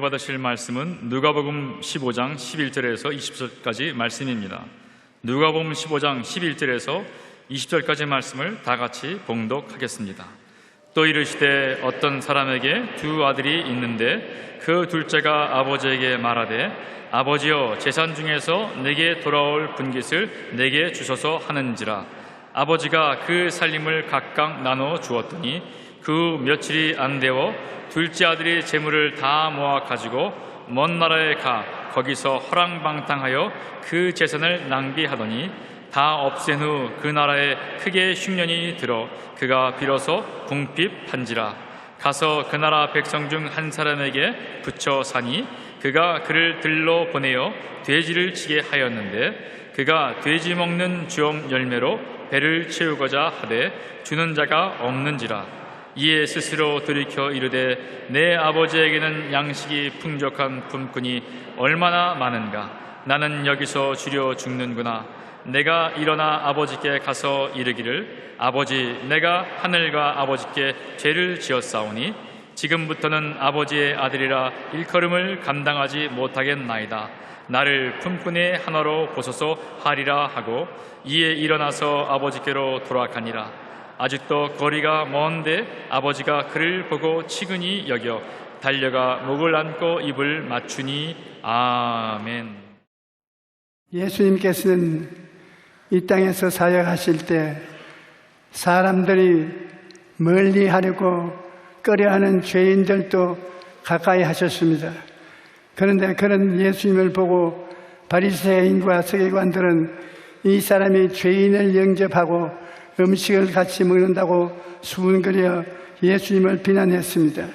받으실 말씀은 누가복음 15장 11절에서 20절까지 말씀입니다. 누가복음 15장 11절에서 20절까지 말씀을 다 같이 봉독하겠습니다. 또 이르시되 어떤 사람에게 두 아들이 있는데 그 둘째가 아버지에게 말하되 아버지여 재산 중에서 내게 돌아올 분깃을 내게 주소서 하는지라. 아버지가 그 살림을 각각 나눠 주었더니 그 며칠이 안 되어 둘째 아들이 재물을 다 모아 가지고 먼 나라에 가 거기서 허랑방탕하여 그 재산을 낭비하더니 다 없앤 후 그 나라에 크게 흉년이 들어 그가 비로소 궁핍한지라. 가서 그 나라 백성 중 한 사람에게 붙여 사니 그가 그를 들러 보내어 돼지를 치게 하였는데 그가 돼지 먹는 주엄 열매로 배를 채우고자 하되 주는 자가 없는지라. 이에 스스로 돌이켜 이르되 내 아버지에게는 양식이 풍족한 품꾼이 얼마나 많은가. 나는 여기서 주려 죽는구나. 내가 일어나 아버지께 가서 이르기를 아버지 내가 하늘과 아버지께 죄를 지었사오니 지금부터는 아버지의 아들이라 일컬음을 감당하지 못하겠나이다. 나를 품꾼의 하나로 보소서 하리라 하고 이에 일어나서 아버지께로 돌아가니라. 아직도 거리가 먼데 아버지가 그를 보고 치근히 여겨 달려가 목을 안고 입을 맞추니 아멘. 예수님께서는 이 땅에서 사역하실 때 사람들이 멀리 하려고 꺼려하는 죄인들도 가까이 하셨습니다. 그런데 그런 예수님을 보고 바리새인과 서기관들은 이 사람이 죄인을 영접하고 음식을 같이 먹는다고 수군거려 예수님을 비난했습니다.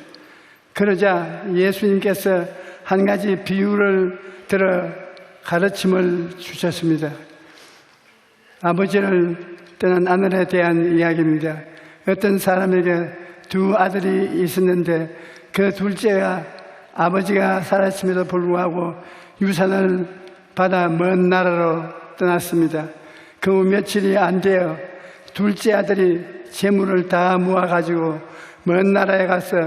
그러자 예수님께서 한 가지 비유를 들어 가르침을 주셨습니다. 아버지를 떠난 아들에 대한 이야기입니다. 어떤 사람에게 두 아들이 있었는데 그 둘째가 아버지가 살았음에도 불구하고 유산을 받아 먼 나라로 떠났습니다. 그 후 며칠이 안 되어 둘째 아들이 재물을 다 모아가지고 먼 나라에 가서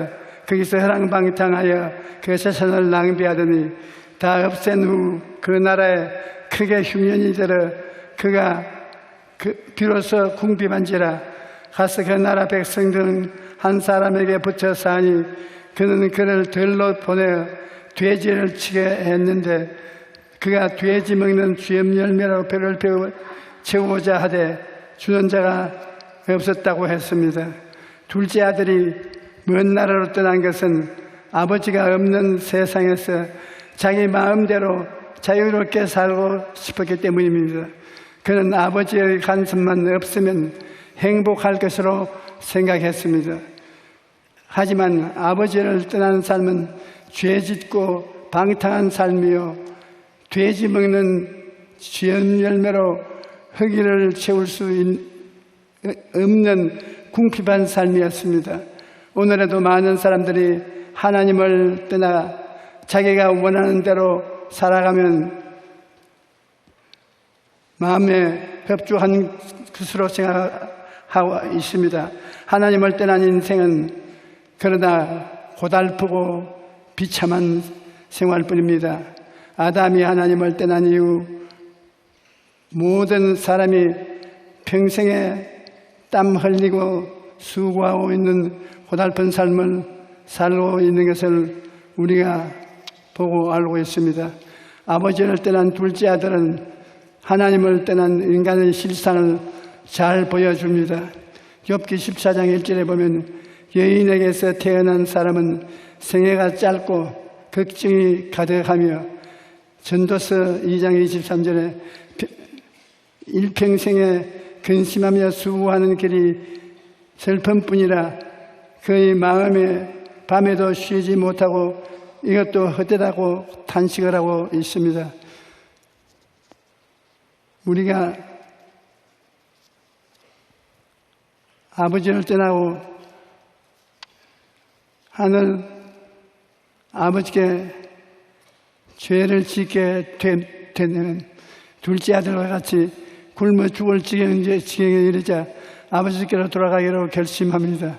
거기서 허랑방탕하여 그 재산을 낭비하더니 다 없앤 후 그 나라에 크게 흉년이 들어 그가 비로소 궁핍한지라. 가서 그 나라 백성 중 한 사람에게 붙여 사니 그는 그를 들러 보내어 돼지를 치게 했는데 그가 돼지 먹는 주엄 열매로 배를 채우고자 하되 주는 자가 없었다고 했습니다. 둘째 아들이 먼 나라로 떠난 것은 아버지가 없는 세상에서 자기 마음대로 자유롭게 살고 싶었기 때문입니다. 그는 아버지의 간섭만 없으면 행복할 것으로 생각했습니다. 하지만 아버지를 떠난 삶은 죄짓고 방탕한 삶이요 돼지 먹는 주엄 열매로 허기를 채울 수 없는 궁핍한 삶이었습니다. 오늘에도 많은 사람들이 하나님을 떠나 자기가 원하는 대로 살아가면 마음에 협조한 것으로 생각하고 있습니다. 하나님을 떠난 인생은 그러나 고달프고 비참한 생활뿐입니다. 아담이 하나님을 떠난 이후 모든 사람이 평생에 땀 흘리고 수고하고 있는 고달픈 삶을 살고 있는 것을 우리가 보고 알고 있습니다. 아버지를 떠난 둘째 아들은 하나님을 떠난 인간의 실상을 잘 보여줍니다. 욥기 14장 1절에 보면 여인에게서 태어난 사람은 생애가 짧고 걱정이 가득하며 전도서 2장 23절에 일평생에 근심하며 수고하는 길이 슬픔뿐이라 그의 마음에 밤에도 쉬지 못하고 이것도 헛되다고 탄식을 하고 있습니다. 우리가 아버지를 떠나고 하늘 아버지께 죄를 짓게 되면 둘째 아들과 같이 굶어 죽을 지경에 이르자 아버지께로 돌아가기로 결심합니다.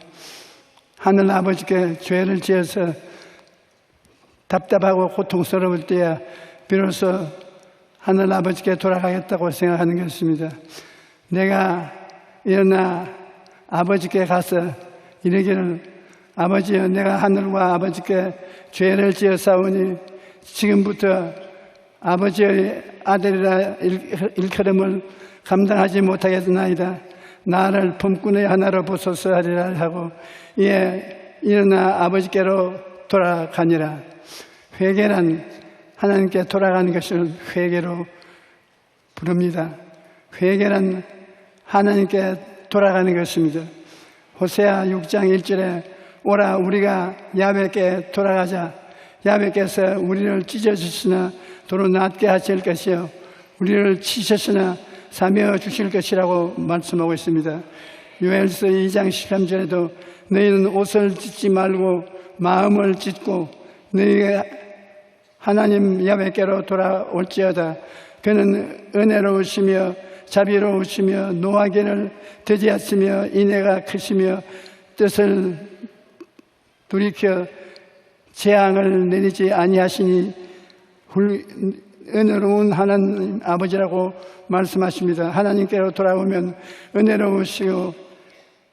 하늘 아버지께 죄를 지어서 답답하고 고통스러울 때야 비로소 하늘 아버지께 돌아가겠다고 생각하는 것입니다. 내가 일어나 아버지께 가서 이르기를 아버지여 내가 하늘과 아버지께 죄를 지었사오니 지금부터 아버지의 아들이라 일컬음을 감당하지 못하겠나이다. 나를 품꾼의 하나로 보소서 하리라 하고 이에 일어나 아버지께로 돌아가니라. 회개란 하나님께 돌아가는 것을 회개로 부릅니다. 회개란 하나님께 돌아가는 것입니다. 호세아 6장 1절에 오라 우리가 야훼께 돌아가자. 야훼께서 우리를 찢어주시나 도로 낫게 하실 것이요 우리를 치셨으나 사며 주실 것이라고 말씀하고 있습니다. 요엘서 2장 13절에도 너희는 옷을 찢지 말고 마음을 찢고 너희가 하나님 야훼께로 돌아올지어다. 그는 은혜로우시며 자비로우시며 노하기를 되지않으며 인애가 크시며 뜻을 돌이켜 재앙을 내리지 아니하시니 은혜로운 하나님 아버지라고 말씀하십니다. 하나님께로 돌아오면 은혜로우시고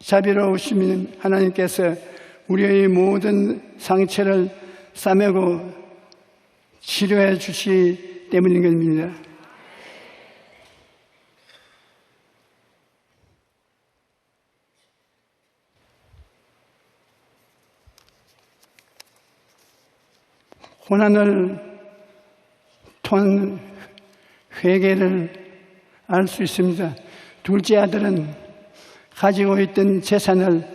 자비로우시는 하나님께서 우리의 모든 상처를 싸매고 치료해 주시기 때문인 것입니다. 고난을 통한 회개를 알 수 있습니다. 둘째 아들은 가지고 있던 재산을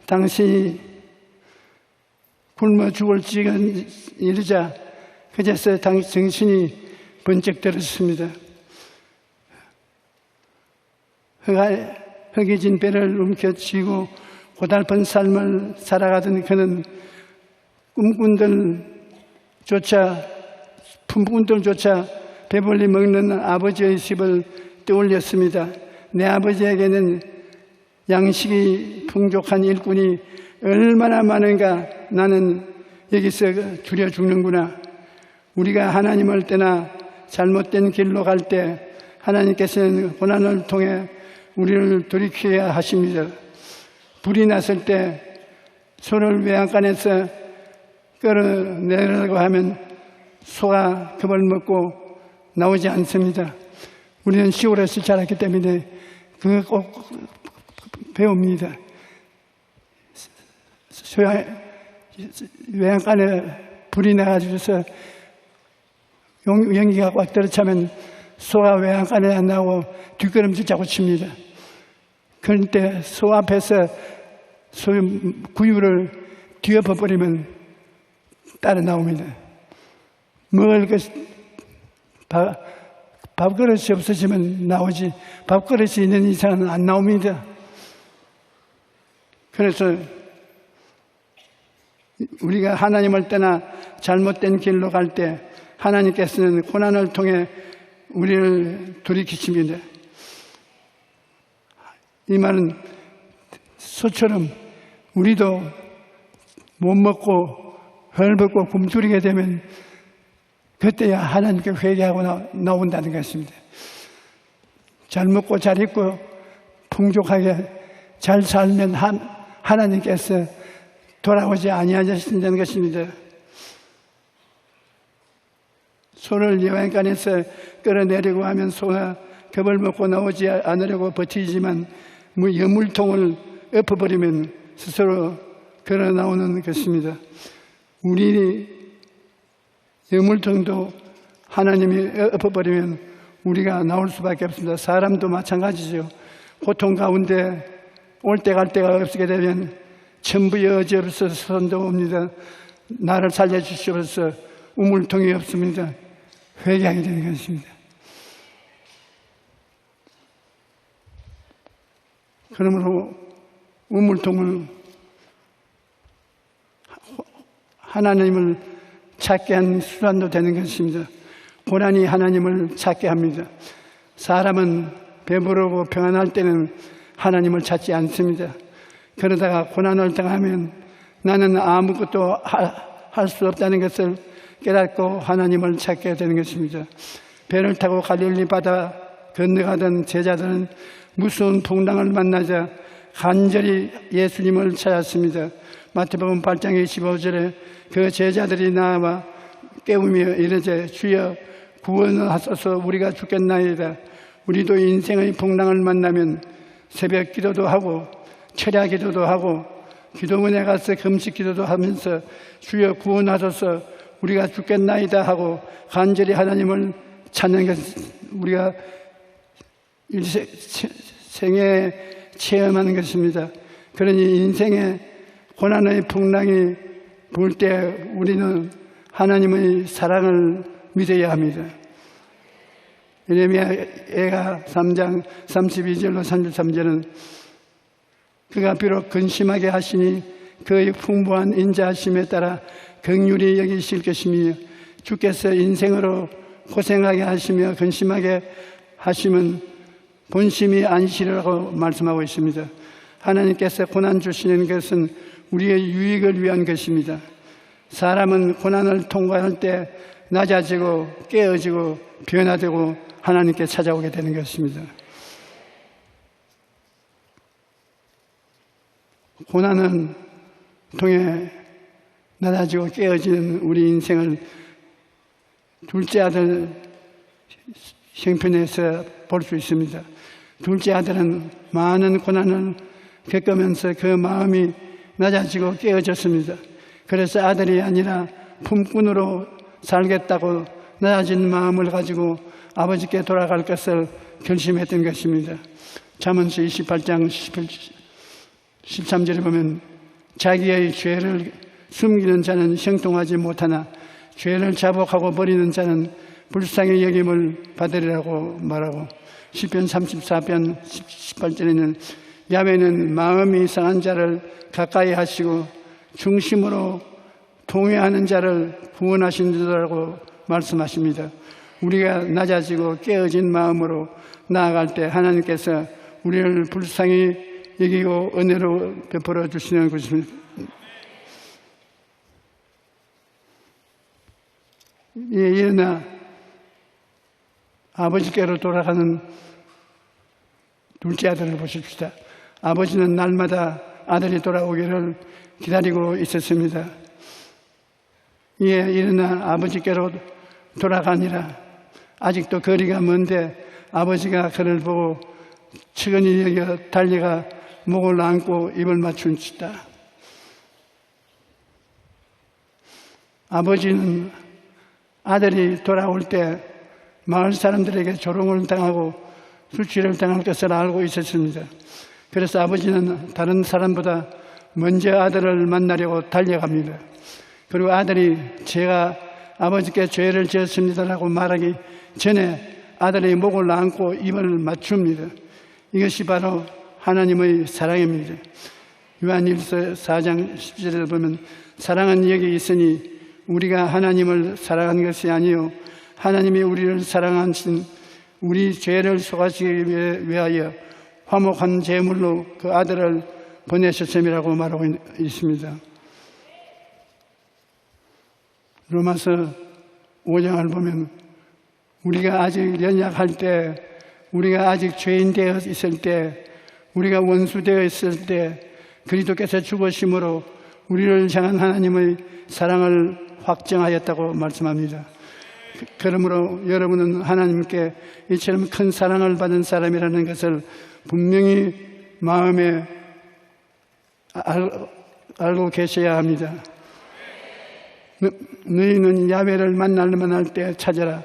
당신이 굶어 죽을 지경 이르자 그제서 정신이 번쩍 들었습니다. 허기진 배를 움켜쥐고 고달픈 삶을 살아가던 그는 품꾼들조차 배불리 먹는 아버지의 집을 떠올렸습니다. 내 아버지에게는 양식이 풍족한 일꾼이 얼마나 많은가. 나는 여기서 줄여 죽는구나. 우리가 하나님을 떠나 잘못된 길로 갈 때 하나님께서는 고난을 통해 우리를 돌이켜야 하십니다. 불이 났을 때 소를 외양간에서 끌어내려고 하면 소가 겁을 먹고 나오지 않습니다. 우리는 시골에서 자랐기 때문에 그거 꼭 배웁니다. 외양간에 불이 나가지고서 연기가 꽉 들어차면 소가 외양간에 안 나오고 뒷걸음질 자꾸 칩니다. 그럴 때 소 앞에서 소의 구유를 뒤엎어버리면 따라 나옵니다. 먹을 것, 밥그릇이 없어지면 나오지 밥그릇이 있는 이상은 안 나옵니다. 그래서 우리가 하나님을 떠나 잘못된 길로 갈 때 하나님께서는 고난을 통해 우리를 돌이키십니다. 이 말은 소처럼 우리도 못 먹고 헐벗고 굶주리게 되면 그때야 하나님께 회개하고 나온다는 것입니다. 잘 먹고 잘 입고 풍족하게 잘 살면 하나님께서 돌아오지 아니하신다는 것입니다. 소를 여행간에서 끌어내려고 하면 소가 겁을 먹고 나오지 않으려고 버티지만 여물통을 엎어버리면 스스로 걸어 나오는 것입니다. 우리 여물통도 하나님이 엎어버리면 우리가 나올 수밖에 없습니다. 사람도 마찬가지죠. 고통 가운데 올 때 갈 데가 없게 되면 전부 여지없어서 손도 옵니다. 나를 살려주시옵소서. 우물통이 없습니다. 회개하게 되는 것입니다. 그러므로 우물통을 하나님을 찾게 한 수단도 되는 것입니다. 고난이 하나님을 찾게 합니다. 사람은 배부르고 평안할 때는 하나님을 찾지 않습니다. 그러다가 고난을 당하면 나는 아무것도 할 수 없다는 것을 깨닫고 하나님을 찾게 되는 것입니다. 배를 타고 갈릴리 바다 건너가던 제자들은 무서운 풍랑을 만나자 간절히 예수님을 찾았습니다. 마태복음 8장 25절에 그 제자들이 나와 깨우며 이르되 주여 구원하소서 우리가 죽겠나이다. 우리도 인생의 풍랑을 만나면 새벽 기도도 하고 철야 기도도 하고 기도원에 가서 금식 기도도 하면서 주여 구원하소서 우리가 죽겠나이다 하고 간절히 하나님을 찾는 것 우리가 일생에 체험하는 것입니다. 그러니 인생의 고난의 풍랑이 불 때 우리는 하나님의 사랑을 믿어야 합니다. 예레미야가 3장 32절로 33절은 그가 비록 근심하게 하시니 그의 풍부한 인자하심에 따라 긍휼히 여기실 것이며 주께서 인생으로 고생하게 하시며 근심하게 하시면 본심이 아니시라고 말씀하고 있습니다. 하나님께서 고난 주시는 것은 우리의 유익을 위한 것입니다. 사람은 고난을 통과할 때 낮아지고 깨어지고 변화되고 하나님께 찾아오게 되는 것입니다. 고난은 통해 낮아지고 깨어지는 우리 인생을 둘째 아들 형편에서 볼 수 있습니다. 둘째 아들은 많은 고난을 겪으면서 그 마음이 낮아지고 깨어졌습니다. 그래서 아들이 아니라 품꾼으로 살겠다고 낮아진 마음을 가지고 아버지께 돌아갈 것을 결심했던 것입니다. 잠언서 28장 13절에 보면 자기의 죄를 숨기는 자는 형통하지 못하나 죄를 자복하고 버리는 자는 불쌍히 여김을 받으리라고 말하고 시편 34편 18절에는 야훼는 마음이 상한 자를 가까이 하시고 중심으로 동의하는 자를 구원하신다고 말씀하십니다. 우리가 낮아지고 깨어진 마음으로 나아갈 때 하나님께서 우리를 불쌍히 여기고 은혜로 베풀어 주시는 것입니다. 일어나 아버지께로 돌아가는 둘째 아들을 보십시다. 아버지는 날마다 아들이 돌아오기를 기다리고 있었습니다. 이에 일어나 아버지께로 돌아가니라. 아직도 거리가 먼데 아버지가 그를 보고 측은히 여겨 달려가 목을 안고 입을 맞춘다. 아버지는 아들이 돌아올 때 마을 사람들에게 조롱을 당하고 수치를 당할 것을 알고 있었습니다. 그래서 아버지는 다른 사람보다 먼저 아들을 만나려고 달려갑니다. 그리고 아들이 제가 아버지께 죄를 지었습니다라고 말하기 전에 아들의 목을 안고 입을 맞춥니다. 이것이 바로 하나님의 사랑입니다. 요한일서 4장 10절에 보면 사랑은 여기 있으니 우리가 하나님을 사랑한 것이 아니요 하나님이 우리를 사랑하신 우리 죄를 속하시기 위하여 화목한 제물로 그 아들을 보내셨음이라고 말하고 있습니다. 로마서 5장을 보면 우리가 아직 연약할 때, 우리가 아직 죄인 되어 있을 때, 우리가 원수 되어 있을 때 그리스도께서 죽으심으로 우리를 향한 하나님의 사랑을 확정하였다고 말씀합니다. 그러므로 여러분은 하나님께 이처럼 큰 사랑을 받은 사람이라는 것을 분명히 마음에 알고 계셔야 합니다. 너희는 야훼를 만나려면 할 때 찾아라.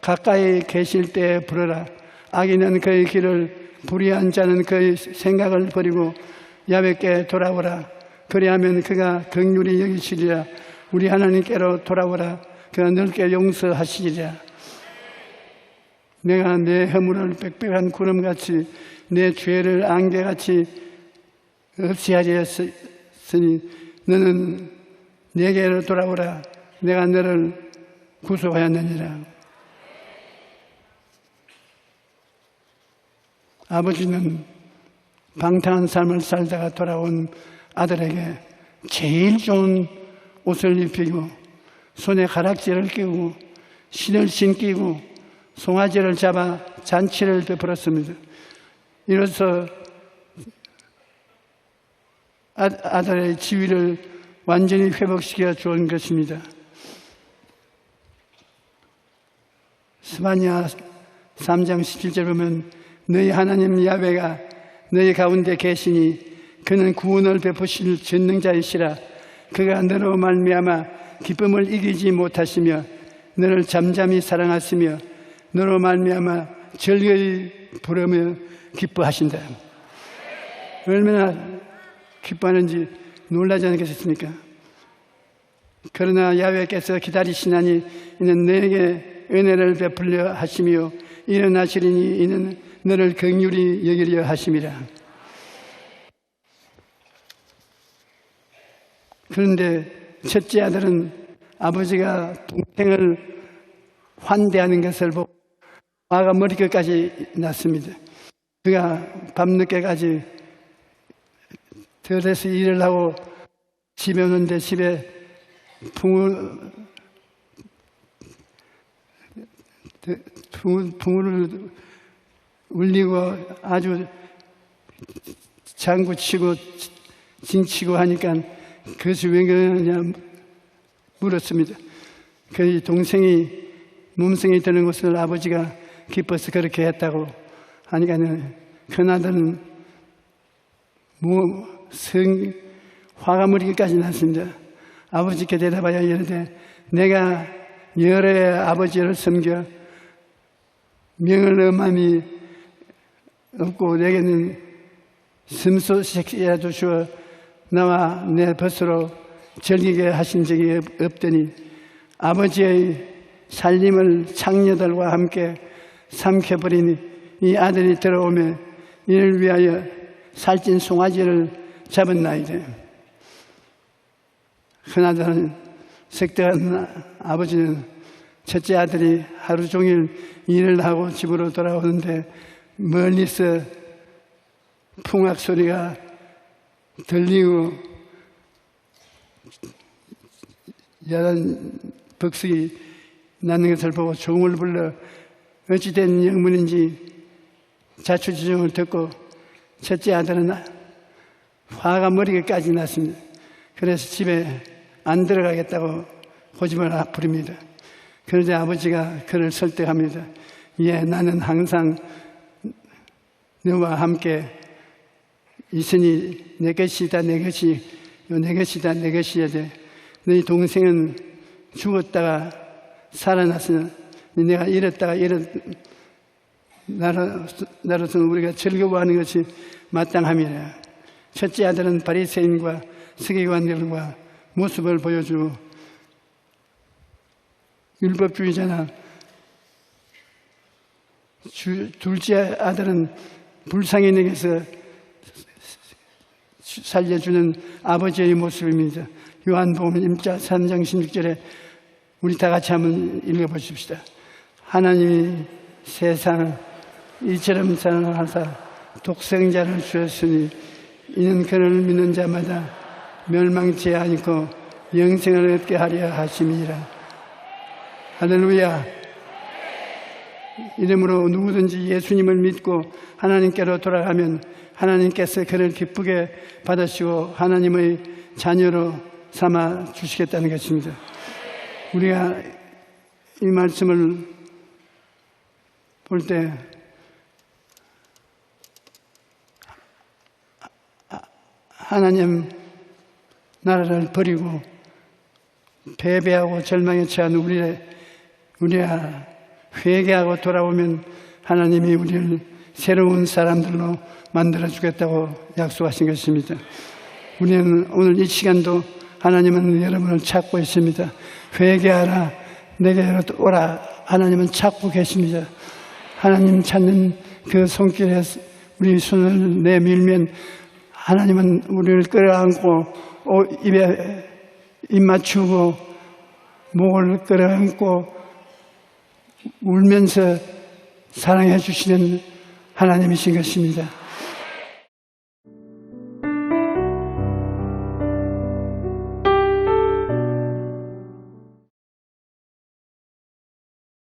가까이 계실 때 부르라. 악인은 그의 길을, 불의한 자는 그의 생각을 버리고 야훼께 돌아오라. 그리하면 그가 긍휼히 여기시리라. 우리 하나님께로 돌아오라. 그가 넓게 용서하시리라. 내가 내 허물을 빽빽한 구름같이 내 죄를 안개같이 없이 하리였으니 너는 내게로 돌아오라. 내가 너를 구속하였느니라. 아버지는 방탕한 삶을 살다가 돌아온 아들에게 제일 좋은 옷을 입히고 손에 가락지를 끼고 신을 신기고 송아지를 잡아 잔치를 베풀었습니다. 이로써 아들의 지위를 완전히 회복시켜 주은 것입니다. 스바냐 3장 17절 보면 너희 하나님 야훼가 너희 가운데 계시니 그는 구원을 베푸실 전능자이시라. 그가 너로 말미암아 기쁨을 이기지 못하시며 너를 잠잠히 사랑하시며 너로 말미암아 즐거이 부르며 기뻐하신다. 얼마나 기뻐하는지 놀라지 않겠습니까? 그러나 야훼께서 기다리시나니 이는 너에게 은혜를 베풀려 하시며 일어나시리니 이는 너를 긍휼히 여기려 하심이라. 그런데 첫째 아들은 아버지가 동생을 환대하는 것을 보고 화가 머리끝까지 났습니다. 그가 밤늦게까지 들에서 일을 하고 집에 오는데 집에 붕을 울리고 아주 장구치고 진치고 하니까 그것이 왜 그러냐 물었습니다. 그 동생이 몸성이 드는 것을 아버지가 기뻐서 그렇게 했다고 하니까 큰아들은 화가 머리까지 났습니다. 아버지께 대답하여 이르되 내가 여러의 아버지를 섬겨 명을 엄함이 없고 내게는 숨소식이라도 주어 나와 내 벗으로 즐기게 하신 적이 없더니 아버지의 살림을 창녀들과 함께 삼켜버리니 이 아들이 들어오며 이를 위하여 살찐 송아지를 잡았나이다. 큰아들은 색대한 아버지는 첫째 아들이 하루 종일 일을 하고 집으로 돌아오는데 멀리서 풍악 소리가 들리고 야단 벅석이 나는 것을 보고 종을 불러 어찌된 영문인지 자초지종을 듣고 첫째 아들은 화가 머리까지 났습니다. 그래서 집에 안 들어가겠다고 고집을 부립니다. 그러자 아버지가 그를 설득합니다. 예, 나는 항상 너와 함께 있으니 내 것이다 내 것이 내 것이다 내 것이야 돼. 너희 동생은 죽었다가 살아났으니 내가 이랬다가 나로서는 우리가 즐거워하는 것이 마땅함이라. 첫째 아들은 바리새인과 서기관들과 모습을 보여주고 율법주의자나 둘째 아들은 불쌍인에게서 살려주는 아버지의 모습입니다. 요한복음 1장 3장 16절에 우리 다 같이 한번 읽어보십시다. 하나님이 세상을 이처럼 사랑하사 독생자를 주었으니 이는 그를 믿는 자마다 멸망치 않고 영생을 얻게 하려 하심이라. 할렐루야. 이러므로 누구든지 예수님을 믿고 하나님께로 돌아가면 하나님께서 그를 기쁘게 받으시고 하나님의 자녀로 삼아 주시겠다는 것입니다. 우리가 이 말씀을 볼 때 하나님 나라를 버리고 패배하고 절망에 처한 우리가 회개하고 돌아오면 하나님이 우리를 새로운 사람들로 만들어주겠다고 약속하신 것입니다. 우리는 오늘 이 시간도 하나님은 여러분을 찾고 있습니다. 회개하라, 내게로 오라. 하나님은 찾고 계십니다. 하나님 찾는 그 손길에 우리 손을 내밀면 하나님은 우리를 끌어안고 입에 입 맞추고 목을 끌어안고 울면서 사랑해 주시는 하나님이신 것입니다.